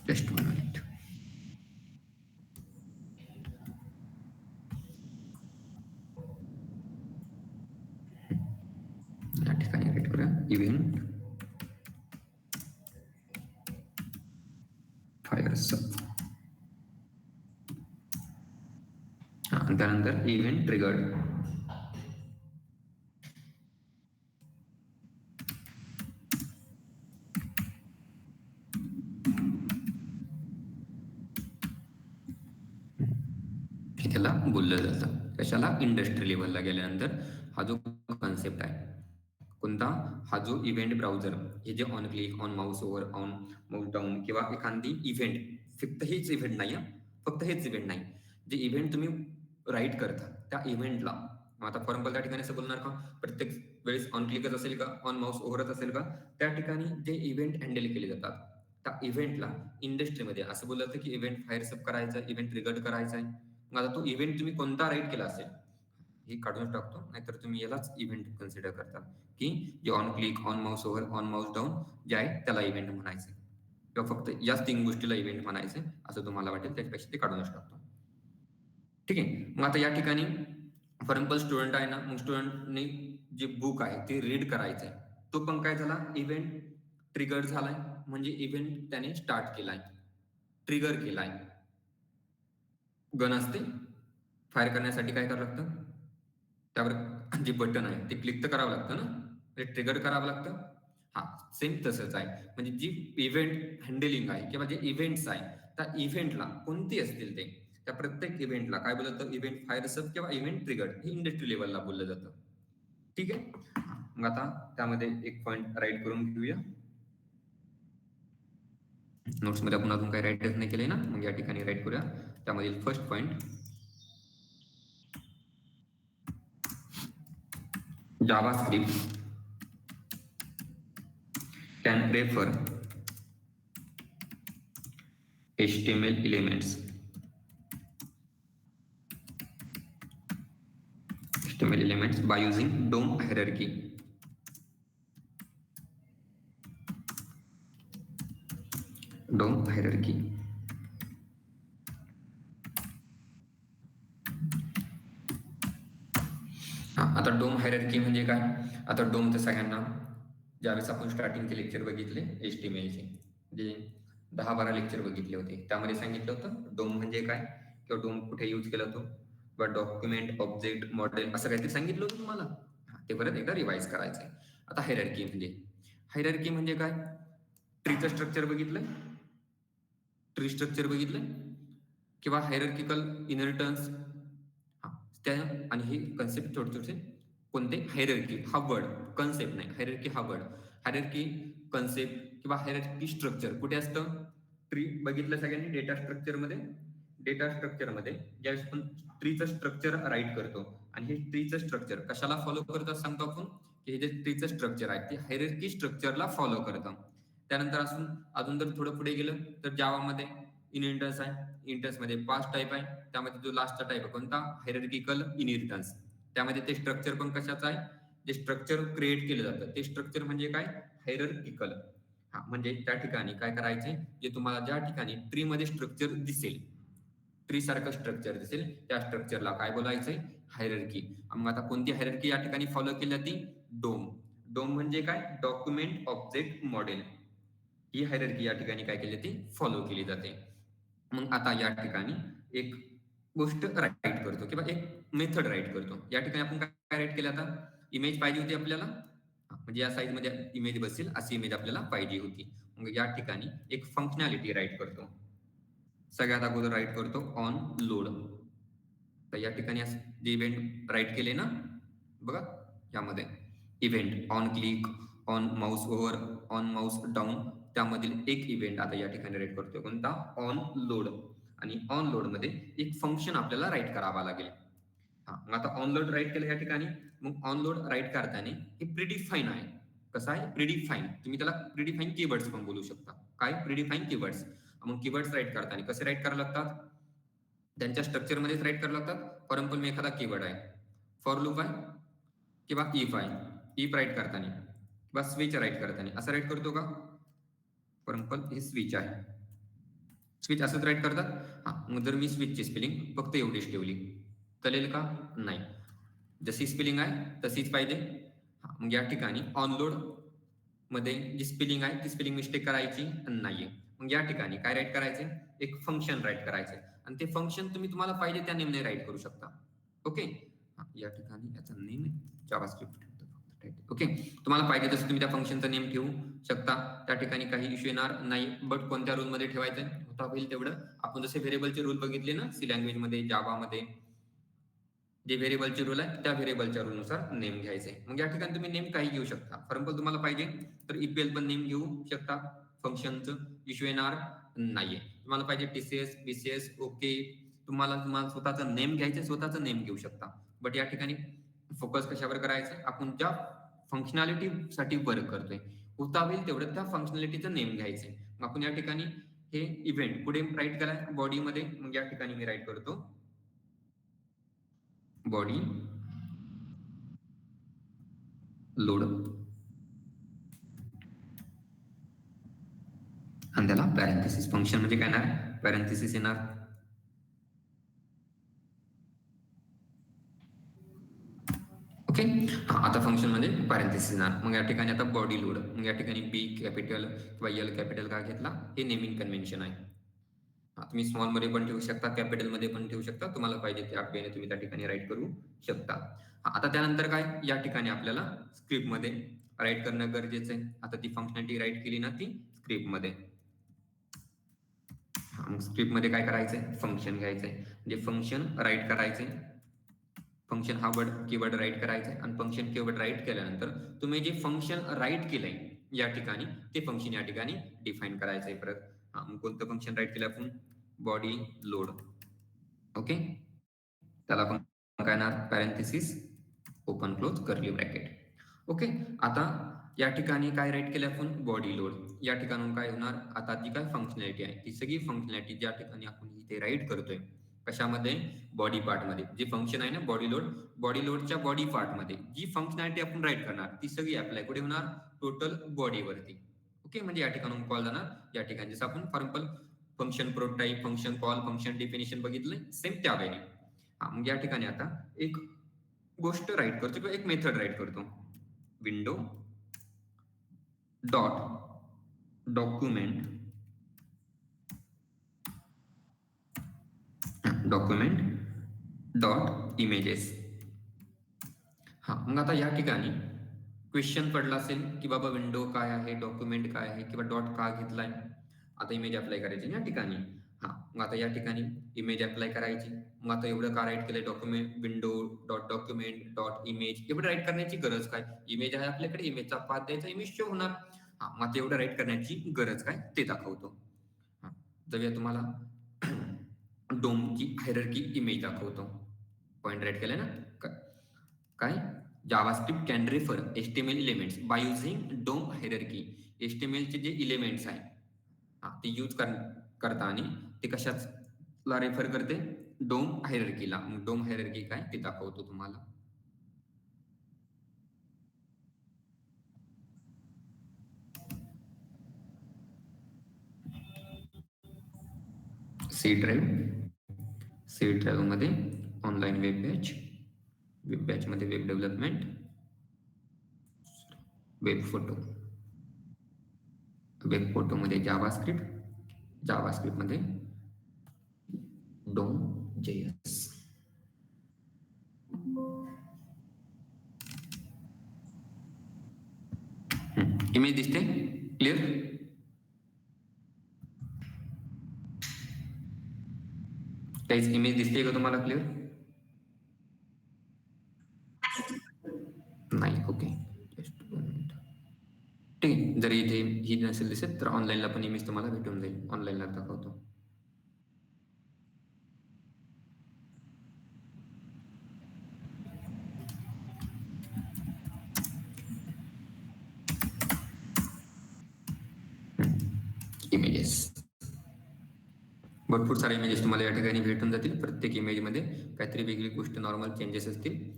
Just 1 minute. या ठिकाणी राईट करूया इव्हेंट फायर सब. त्यानंतर इव्हेंट ट्रिगर्ड. हे त्याला बोललं जातं कशाला, इंडस्ट्री लेवलला गेल्यानंतर हा जो कन्सेप्ट आहे कोणता, हा जो इव्हेंट ब्राउझर, हे जे on click, on Mouse over, on Mouse down किंवा एखादी इव्हेंट, फक्त हेच इव्हेंट नाही, फक्त हेच इव्हेंट नाही, जे इव्हेंट तुम्ही राईट करता त्या इव्हेंटला. आता फॉर एक्झाम्पल त्या ठिकाणी असं बोलणार का प्रत्येक वेळेस ऑन क्लिकच असेल का, ऑन माऊस ओव्हरच असेल का, त्या ठिकाणी जे इव्हेंट हँडल केले जातात त्या इव्हेंटला इंडस्ट्रीमध्ये असं बोललं जातं की इव्हेंट फायर सब करायचा, इव्हेंट ट्रिगर्ड करायचा आहे. मग आता तो इव्हेंट तुम्ही कोणता राईट केला असेल हे काढून टाकतो, नाहीतर तुम्ही यालाच इव्हेंट कन्सिडर करता की जे on click, on Mouse over, on Mouse down जे आहे त्याला इव्हेंट म्हणायचं किंवा फक्त याच 3 गोष्टीला इव्हेंट म्हणायचं असं तुम्हाला वाटेल, त्याच्यापेक्षा ते काढूनच टाकतो. ठीक आहे. मग आता या ठिकाणी फॉर एक्झाम्पल स्टुडंट आहे ना, मग स्टुडंटने जे बुक आहे ते रीड करायचं आहे, तो पण काय झाला, इव्हेंट ट्रिगर झालाय, म्हणजे इव्हेंट त्याने स्टार्ट केलाय, ट्रिगर केलाय. गन असते फायर करण्यासाठी काय करावं लागतं, त्यावर जे बटन आहे ते क्लिक तर करावं लागतं ना, ते ट्रिगर करावं लागतं. हा सेम तसंच आहे. म्हणजे जी इव्हेंट हँडलिंग आहे किंवा जे इव्हेंट्स आहे त्या इव्हेंटला कोणती असतील ते, त्या प्रत्येक इव्हेंटला काय बोललं जातं, इव्हेंट फायर सब किंवा इव्हेंट ट्रिगर्ड, हे इंडस्ट्री लेवलला बोललं जातं. ठीक आहे. मग आता त्यामध्ये एक पॉईंट राईट करून घेऊया. नोट्स मध्ये आपण अजून काही राईटच नाही केले ना, मग या ठिकाणी राईट करूया. त्यामधील first point, JavaScript can refer HTML elements by using DOM hierarchy. DOM hierarchy. आता डोम हायरार्की म्हणजे काय, आता डोम तर सगळ्यांना ज्यावेळेस आपण स्टार्टिंगचे लेक्चर बघितले HTMLचे, जे 10-12 लेक्चर बघितले होते, त्यामध्ये सांगितलं होतं डोम म्हणजे काय किंवा डोम कुठे यूज केला तो, किंवा डॉक्युमेंट, ऑब्जेक्ट, मॉडेल असं काहीतरी सांगितलं होतं तुम्हाला. ते परत एकदा रिवाइज करायचं आहे. आता हायरार्की म्हणजे काय, ट्रीचं स्ट्रक्चर बघितलंय, ट्री स्ट्रक्चर बघितलंय किंवा हायरार्किकल इनहेरिटन्स. त्या आणि हे कन्सेप्ट छोटे कोणते हायरार्की हा वर्ड कन्सेप्ट नाही, हायरार्की हा वर्ड. हायरार्की कन्सेप्ट किंवा हायरार्की स्ट्रक्चर कुठे असतं? ट्री बघितलं सगळ्यांनी डेटा स्ट्रक्चरमध्ये ज्यावेळेस आपण ट्रीचं स्ट्रक्चर राईट करतो आणि हे ट्रीचं स्ट्रक्चर कशाला फॉलो करतात सांगतो आपण, की हे जे ट्रीचं स्ट्रक्चर आहे ते हायरार्की स्ट्रक्चरला फॉलो करतं. त्यानंतर अजून जर थोडं पुढे गेलं तर जावामध्ये इनहेरिटन्स आहे. इनहेरिटन्समध्ये 5 टाइप आहे. त्यामध्ये जो लास्टचा टाइप आहे कोणता? Hierarchical inheritance. त्यामध्ये ते स्ट्रक्चर पण कशाचं आहे? जे स्ट्रक्चर क्रिएट केलं जातं ते स्ट्रक्चर म्हणजे काय? हायरार्किकल. हा म्हणजे त्या ठिकाणी काय करायचे, जे तुम्हाला ज्या ठिकाणी ट्रीमध्ये स्ट्रक्चर दिसेल, ट्री सारखं स्ट्रक्चर दिसेल त्या स्ट्रक्चरला काय बोलायचंय? हायरार्की. मग आता कोणती हायरार्की या ठिकाणी फॉलो केली जाते? डोम. डोम म्हणजे काय? Document object model. ही हायरार्की या ठिकाणी काय केली जाते? फॉलो केली जाते. मग आता या ठिकाणी एक गोष्ट राईट करतो किंवा एक मेथड राईट करतो. या ठिकाणी आपण काय राईट केलं आता? इमेज पाहिजे होती आपल्याला. म्हणजे या साईजमध्ये इमेज बसेल अशी इमेज आपल्याला पाहिजे होती. मग या ठिकाणी एक फंक्शनॅलिटी राईट करतो. सगळ्यात अगोदर राईट करतो ऑन लोड. तर या ठिकाणी जे इव्हेंट राईट केले ना, बघा यामध्ये event on click, on Mouse over, on Mouse down, त्यामधील एक इव्हेंट आता या ठिकाणी राईट करतोय कोणता? On load. आणि ऑन लोड मध्ये एक फंक्शन आपल्याला राईट करावा लागेल. मग आता ऑन लोड राईट केलं या ठिकाणी. मग ऑन लोड राईट करताना हे प्रिडिफाईन आहे. कसं आहे? प्रिडिफाईन. तुम्ही त्याला प्रिडिफाईन कीवर्ड्स पण बोलू शकता. काय? प्रिडिफाईन कीवर्ड्स. मग कीवर्ड्स राईट करताना कसे राईट करावे लागतात? त्यांच्या स्ट्रक्चरमध्येच राईट करावे लागतात. फॉर एक्झाम्पल मी एखादा कीवर्ड आहे, फॉर लूप आहे किंवा इफ आहे. इफ राईट करताना किंवा स्विच राईट करताना असं राईट करतो का? फॉर एक्झाम्पल हे स्विच आहे. स्विच असंच राईट करतात. मग जर मी स्विचची स्पेलिंग फक्त एवढीच ठेवली चालेल का? नाही. जशी स्पेलिंग आहे तशीच पाहिजे. मग या ठिकाणी ऑन लोड मध्ये जी स्पेलिंग आहे ती स्पेलिंग मिस्टेक करायची नाहीये. मग या ठिकाणी काय राईट करायचे? एक फंक्शन राईट करायचे आणि ते फंक्शन तुम्हाला पाहिजे त्या नेमने राईट करू शकता. ओके. या ठिकाणी याचा नेम जावास्क्रिप्ट ओके. तुम्हाला पाहिजे तसं तुम्ही त्या फंक्शनचा नेम ठेवू शकता. त्या ठिकाणी काही इश्यू येणार नाही. बट कोणत्या रूल मध्ये ठेवायचं होता होईल तेवढं. आपण जसे व्हेरिएबलचे रूल बघितले ना, सी लँग्वेज मध्ये, जावामध्ये जे व्हेरिएबलचे रूल आहे त्या व्हेरिएबलच्या रूलनुसार नेम घ्यायचे. मग या ठिकाणी तुम्ही नेम काही घेऊ शकता. फॉर एक्झाम्पल तुम्हाला पाहिजे तर ईपीएल पण नेम घेऊ शकता. फंक्शनचं इश्यू येणार नाहीये. तुम्हाला पाहिजे टीसीएस, बीसीएस, ओके, तुम्हाला स्वतःचा नेम घ्यायचे, स्वतःचा नेम घेऊ शकता. बट या ठिकाणी फोकस कशावर करायचं? आपण ज्या फंक्शनॅलिटी साठी वर्क करतोय होता होईल तेवढं त्या फंक्शनॅलिटीचं नेम घ्यायचंय. मग आपण या ठिकाणी हे इव्हेंट पुढे राईट करा बॉडीमध्ये. मग या ठिकाणी मी राईट करतो बॉडी लोड आणि त्याला पॅरेंथेसिस. फंक्शन म्हणजे काय येणार? पॅरेंथेसिस येणार. ओके. आता फंक्शन म्हणजे पॅरेंथेसिस येणार. मग या ठिकाणी आता बॉडी लोड. मग या ठिकाणी बी कॅपिटल किंवा एल कॅपिटल का घेतला? हे नेमिंग कन्व्हेन्शन आहे. तुम्ही स्मॉल मध्ये पण ठेवू शकता, कॅपिटल मध्ये पण ठेवू शकता. तुम्हाला पाहिजे त्या वेने तुम्ही त्या ठिकाणी राईट करू शकता. आता त्यानंतर काय? या ठिकाणी आपल्याला स्क्रिप्ट मध्ये राईट करणं गरजेचं आहे. आता ती फंक्शनॅलिटी राईट केली ना ती स्क्रिप्ट मध्ये. मग स्क्रिप्ट मध्ये काय करायचंय? फंक्शन घ्यायचंय. म्हणजे फंक्शन राईट करायचंय. फंक्शन हा वर्ड कीवर्ड राईट करायचंय आणि फंक्शन कीवर्ड राईट केल्यानंतर तुम्ही जे फंक्शन राईट केलंय या ठिकाणी ते फंक्शन या ठिकाणी डिफाईन करायचंय परत. मग कोणतं फंक्शन राईट केलं आपण? Body load. ओके. त्याला आपण काय येणार? Parenthesis open close curly bracket. Okay. आता या ठिकाणी काय राईट केलं आपण? Body load. या ठिकाणून काय होणार? आता जी काय फंक्शनॅलिटी आहे ती सगळी फंक्शनॅलिटी ज्या ठिकाणी आपण इथे राईट करतोय कशामध्ये? बॉडी पार्ट मध्ये. जे फंक्शन आहे ना बॉडी लोडच्या बॉडी पार्ट मध्ये जी फंक्शनॅलिटी आपण राईट करणार ती सगळी अप्लाय कुठे होणार? टोटल बॉडीवरती. ओके. म्हणजे या ठिकाणून कॉल जाणार. या ठिकाणी जसं आपण for example function prototype, function call, function definition बघितलंय सेम त्या वेळी. मग या ठिकाणी आता एक गोष्ट राईट करतो किंवा एक मेथड राईट करतो. Window dot document dot images. मग आता या ठिकाणी क्वेश्चन पडला असेल की बाबा विंडो काय आहे, डॉक्युमेंट काय आहे किंवा डॉट का घेतलाय. आता इमेज अप्लाय करायची या ठिकाणी. मग आता या ठिकाणी इमेज अप्लाय करायची. मग आता एवढं का राईट केलंय, document window dot document dot image, एवढं राईट करण्याची गरज काय? इमेज आहे आपल्याकडे, इमेजचा पाथ द्यायचा, इमेज शो होणार. मग आता एवढं राईट करण्याची गरज काय ते दाखवतो. जाऊया तुम्हाला डोमची हायरार्की इमेज दाखवतो. पॉइंट राईट केलाय ना? काय JavaScript can refer HTML elements by using DOM hierarchy. HTML चे जे इलिमेंट्स आहे ते यूज करताना ते कशाला रेफर करते? डोम हायरार्कीला. डोम हायरार्की काय ते दाखवतो तुम्हाला. सी ड्राईव्ह मध्ये ऑनलाईन वेब बॅच मध्ये वेब डेव्हलपमेंट, वेब फोटो मध्ये जावास्क्रिप्ट मध्ये डोम JS. इमेज दिसते क्लिअर? काहीच इमेज दिसते का तुम्हाला क्लिअर? नाही. ओके, ठीक आहे. जर इथे ही नसेल दिसत तर ऑनलाईनला पण इमेज तुम्हाला भेटून जाईल. ऑनलाईनला दाखवतो. इमेजेस, भरपूर सारे इमेजेस तुम्हाला या ठिकाणी भेटून जातील. प्रत्येक इमेजमध्ये काहीतरी वेगळी गोष्ट, नॉर्मल चेंजेस असतील.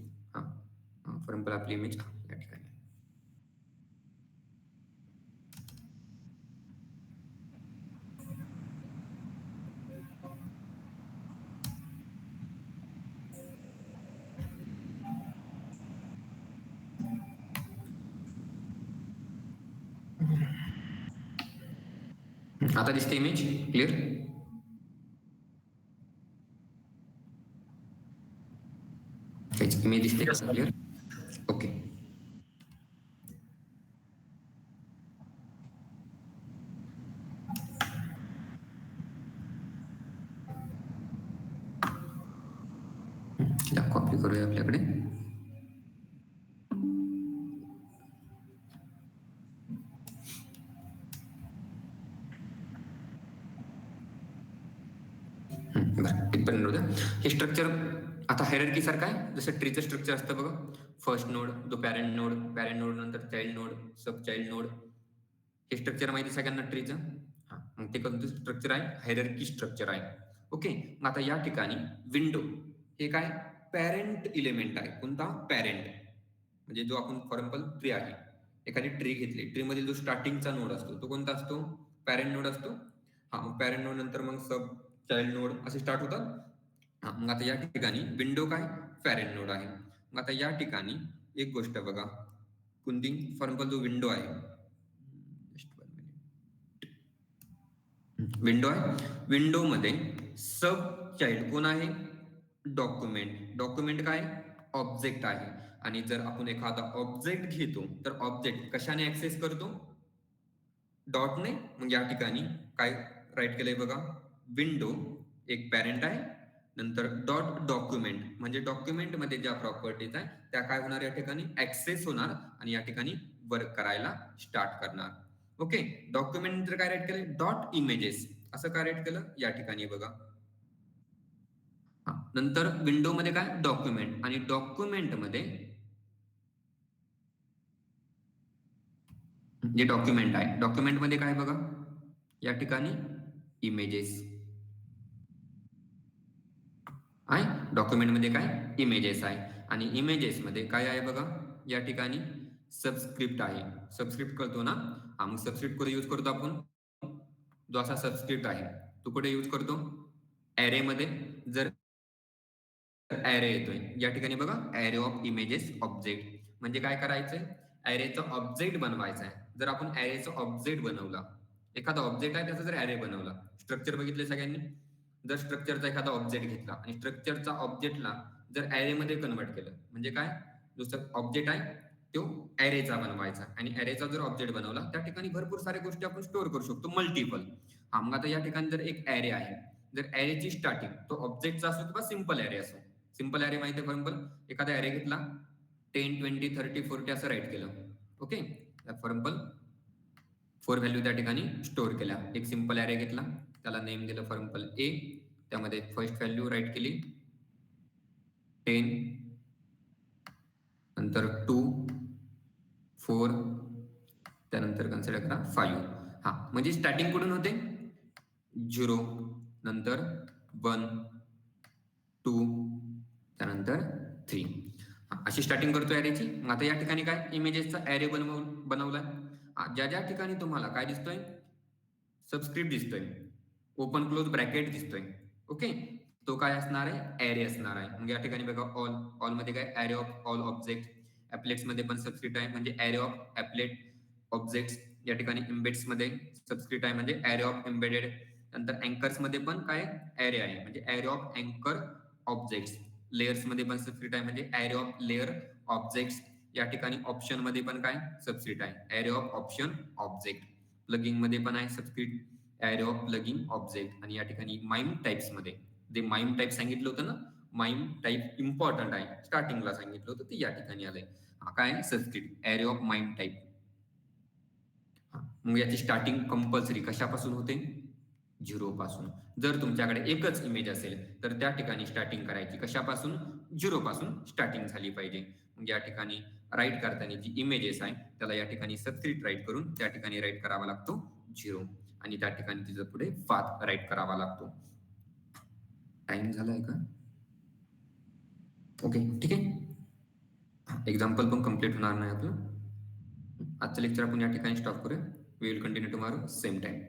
फॉर एक्झाम्पल आपली इमेज या ठिकाणी. आता दिसते इमेज क्लिअर? इमेज दिसते का क्लिअर? ओके. कॉपी करूया आपल्याकडे. हे स्ट्रक्चर आता हायरार्की सारखं आहे. जसं ट्रीचं स्ट्रक्चर असतं बघा, फर्स्ट नोड, तो पॅरेंट नोड नंतर चाइल्ड नोड, सब चाइल्ड नोड. हे स्ट्रक्चर माहिती सगळ्यांना ट्रीचं. मग ते कोणतं स्ट्रक्चर आहे? हायरार्की स्ट्रक्चर आहे. ओके. मग आता या ठिकाणी विंडो हे काय? पॅरेंट इलिमेंट आहे. कोणता? पॅरेंट. म्हणजे जो आपण फॉर एक्झाम्पल ट्री आहे, एखादी ट्री घेतली, ट्री मध्ये जो स्टार्टिंगचा नोड असतो तो कोणता असतो? पॅरेंट नोड असतो. मग पॅरेंट नोड नंतर मग सब चाइल्ड नोड असे स्टार्ट होतात. मग आता या ठिकाणी विंडो काय? पॅरेंट नोड आहे. मग आता या ठिकाणी एक गोष्ट बघा, कोणती? फॉर एक्झाम्पल जो विंडो आहे, विंडो आहे, विंडो मध्ये सब चाइल्ड कोण आहे? डॉक्युमेंट काय? ऑब्जेक्ट आहे. आणि जर आपण एखादा ऑब्जेक्ट घेतो तर ऑब्जेक्ट कशाने ऍक्सेस करतो? डॉटने. मग या ठिकाणी काय राईट केलंय बघा, विंडो एक पॅरेंट आहे, नंतर डॉट डॉक्युमेंट म्हणजे डॉक्युमेंट मध्ये ज्या प्रॉपर्टीज आहे त्या काय होणार? या ठिकाणी ऍक्सेस होणार आणि या ठिकाणी वर्क करायला स्टार्ट करणार. ओके. डॉक्युमेंट नंतर काय राईट केलंय? Dot images. असं काय राईट केलं? या ठिकाणी बघा. नंतर विंडो मध्ये काय? डॉक्युमेंट. आणि डॉक्युमेंट मध्ये जे डॉक्युमेंट आहे, डॉक्युमेंट मध्ये काय बघा, या ठिकाणी इमेजेस आहे. डॉक्युमेंट मध्ये काय? इमेजेस आहे. आणि इमेजेस मध्ये काय आहे बघा, या ठिकाणी सबस्क्रिप्ट आहे. सबस्क्रिप्ट करतो ना? मग सबस्क्रिप्ट कुठे यूज करतो आपण? जो असा सबस्क्रिप्ट आहे तो कुठे यूज करतो? ऍरे मध्ये. जर ऍरे येतोय या ठिकाणी बघा, ऍरे ऑफ इमेजेस ऑब्जेक्ट. म्हणजे काय करायचंय? ऍरेचा ऑब्जेक्ट बनवायचा आहे. जर आपण ऍरेचा ऑब्जेक्ट बनवला, एखादा ऑब्जेक्ट आहे त्याचा जर ऍरे बनवला, स्ट्रक्चर बघितले सगळ्यांनी, जर स्ट्रक्चरचा एखादा ऑब्जेक्ट घेतला आणि स्ट्रक्चरचा ऑब्जेक्टला जर ऍरे मध्ये कन्वर्ट केलं, म्हणजे काय? जो ऑब्जेक्ट आहे तो ऍरेचा बनवायचा. आणि ऍरेचा जर ऑब्जेक्ट बनवला त्या ठिकाणी भरपूर साऱ्या गोष्टी आपण स्टोअर करू शकतो, मल्टिपल. मग आता या ठिकाणी जर एक ऍरे आहे, जर ॲरेची स्टार्टिंग तो ऑब्जेक्टचा असो किंवा सिम्पल ॲरे असो. सिम्पल ॲरे माहिती आहे, फॉर एक्झाम्पल एखादा ॲरे घेतला 10, 20, 30, 40 असं राईट केलं. ओके, फॉर एक्झाम्पल 4 व्हॅल्यू त्या ठिकाणी स्टोअर केल्या. एक सिम्पल ॲरे घेतला, त्याला नेम दिलं फॉर एक्झाम्पल ए, त्यामध्ये फर्स्ट व्हॅल्यू राईट केली 10, नंतर 2, 4, त्यानंतर कन्सिडर करा 5. हा म्हणजे स्टार्टिंग कुठून होते 0, नंतर 1, 2, त्यानंतर 3. अशी स्टार्टिंग करतोय ॲरेची. मग आता या ठिकाणी काय इमेजेसचा ॲरे बनवलाय. ज्या ज्या ठिकाणी तुम्हाला काय दिसतोय सबस्क्रिप्ट दिसतोय, ओपन क्लोज ब्रॅकेट दिसतोय, ओके, तो काय असणार आहे ॲरे असणार आहे. म्हणजे या ठिकाणी बघा ऑल मध्ये काय ॲरे ऑफ ऑल ऑब्जेक्ट. ॲपलेट्स मध्ये पण सबस्क्रिप्ट आहे म्हणजे ॲरे ऑफ ॲपलेट ऑब्जेक्ट्स. या ठिकाणी एम्बेड्स मध्ये सबस्क्रिप्ट आहे म्हणजे ॲरे ऑफ एम्बेडेड. नंतर अँकर्स मध्ये पण काय ॲरे आहे म्हणजे ॲरे ऑफ अँकर ऑब्जेक्ट्स. लेयर्स मध्ये पण सबस्क्रिप्ट आहे म्हणजे ॲरे ऑफ लेयर ऑब्जेक्ट्स. या ठिकाणी ऑप्शन मध्ये पण काय सबस्क्रिप्ट आहे array of option object. Plugging मध्ये पण आहे subscript array of plugging object. आणि या ठिकाणी माइम टाइप्स मध्ये जे माइम टाइप सांगितलं होतं ना, माइम टाइप इम्पॉर्टंट आहे, स्टार्टिंगला सांगितलं होतं ते या ठिकाणी आलंय. काय subscript array of mime type. मग याची स्टार्टिंग कंपल्सरी कशापासून होते 0 पासून. जर तुमच्याकडे एकच इमेज असेल तर त्या ठिकाणी स्टार्टिंग करायची कशापासून 0 पासून स्टार्टिंग झाली पाहिजे. मग या ठिकाणी राईट करताना जी इमेजेस आहे त्याला या ठिकाणी सबस्क्रिप्ट राईट करून त्या ठिकाणी राईट करावा लागतो 0 आणि त्या ठिकाणी तिचं पुढे पाथ राईट करावा लागतो. टाइम झालाय का? ओके, ठीक आहे. एक्झाम्पल पण कम्प्लीट होणार नाही आपलं. आजचं लेक्चर आपण या ठिकाणी स्टॉप करूया. We will continue tomorrow same time.